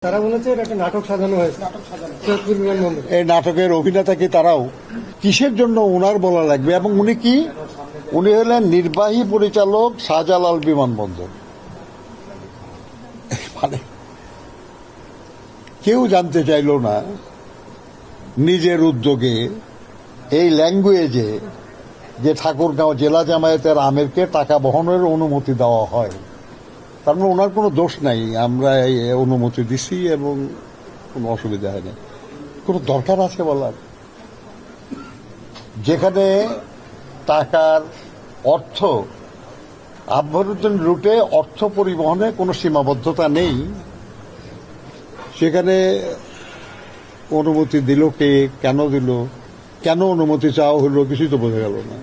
তারা বলেছে এটা একটা নাটক সাজানো হয়েছে। সৈয়দপুর বিমানবন্দর এই নাটকের অভিনেতা কি তারাও? কিসের জন্য ওনার বলা লাগবে? এবং উনি কি? উনি হলেন নির্বাহী পরিচালক শাহজালাল বিমানবন্দর। মানে কেউ জানতে চাইল না নিজের উদ্যোগে এই ল্যাঙ্গুয়েজে যে ঠাকুরগাঁও জেলা জামায়াতের আমিরকে টাকা বহনের অনুমতি দেওয়া হয়। তার মানে ওনার কোনো দোষ নাই, আমরা এই অনুমতি দিছি এবং কোনো অসুবিধা হয়নি। কোনো দরকার আছে বলার? যেখানে টাকার অর্থ আভ্যন্তরীণ রুটে অর্থ পরিবহনে কোনো সীমাবদ্ধতা নেই, সেখানে অনুমতি দিল কে, কেন দিল, কেন অনুমতি চাওয়া হলো, কিছুই তো বোঝা গেল না।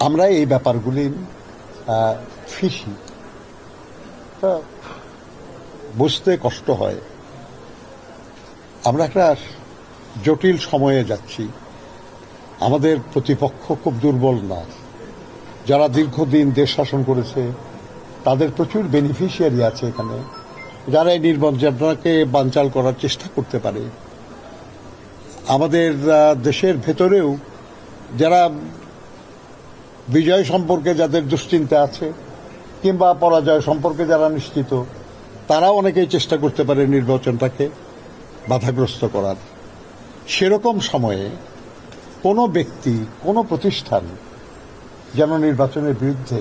আমরা এই ব্যাপারগুলি ফিসি, বুঝতে কষ্ট হয়। আমরা একটা জটিল সময়ে যাচ্ছি। আমাদের প্রতিপক্ষ খুব দুর্বল না। যারা দীর্ঘদিন দেশ শাসন করেছে তাদের প্রচুর বেনিফিশিয়ারি আছে এখানে, যারা এই নির্বাচনটাকে বানচাল করার চেষ্টা করতে পারে। আমাদের দেশের ভেতরেও যারা বিজয় সম্পর্কে যাদের দুশ্চিন্তা আছে কিংবা পরাজয় সম্পর্কে যারা নিশ্চিত, তারাও অনেকেই চেষ্টা করতে পারে নির্বাচনটাকে বাধাগ্রস্ত করার। সেরকম সময়ে কোনো ব্যক্তি, কোনো প্রতিষ্ঠান যেন নির্বাচনের বিরুদ্ধে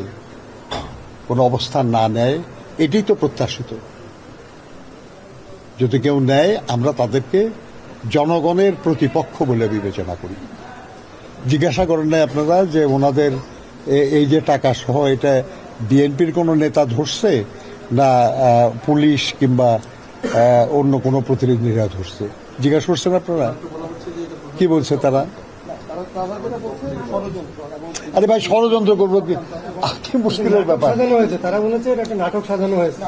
কোনো অবস্থান না নেয়, এটাই তো প্রত্যাশিত। যদি কেউ নেয়, আমরা তাদেরকে জনগণের প্রতিপক্ষ বলে বিবেচনা করি। জিজ্ঞাসা করেন নাই আপনারা যে ওনাদের এই যে টাকা সহ এটা বিএনপির কোনো নেতা ধরছে না পুলিশ কিংবা অন্য কোনো প্রতিনিধিরা ধরছে? জিজ্ঞাসা করছেন আপনারা? কি বলছে তারা? আরে ভাই, ষড়যন্ত্র করবো কি মুশকিলের ব্যাপার। সাজানো হয়েছে, তারা বলেছে এটা একটা নাটক সাজানো হয়েছে।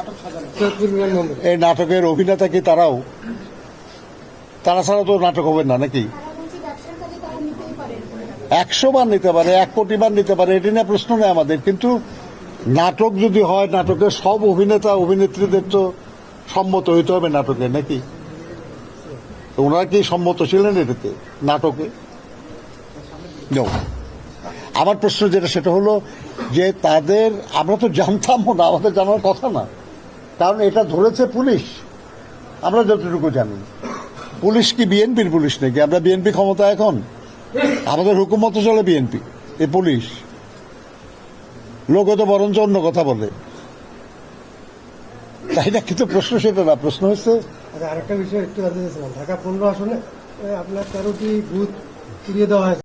সৈয়দপুর বিমানবন্দর এই নাটকের অভিনেতা কি তারাও? তারা ছাড়া তো নাটক হবে না নাকি? 100 বার নিতে পারে, 1 কোটি বার নিতে পারে, এটি নিয়ে প্রশ্ন নেই আমাদের। কিন্তু নাটক যদি হয়, নাটকের সব অভিনেতা অভিনেত্রীদের তো সম্মত হইতে হবে নাটকে নাকি? ওনারা কি সম্মত ছিলেন এটাতে, নাটকে? আমার প্রশ্ন যেটা, সেটা হলো যে তাদের, আমরা তো জানতামও না, আমাদের জানার কথা না, কারণ এটা ধরেছে পুলিশ। আমরা যতটুকু জানি, পুলিশ কি বিএনপির পুলিশ নাকি? আমরা বিএনপি ক্ষমতা এখন, আমাদের হুকুমত চলে বিএনপি, এ পুলিশ লোক তো বরঞ্চ অন্য কথা বলে, তাই না? কিন্তু প্রশ্ন সেটা না, প্রশ্ন হচ্ছে আরেকটা বিষয় একটু জানতে চাইছিলাম। ঢাকা 15 আসনে আপনার 13টি বুথ পুড়িয়ে দেওয়া হয়েছে।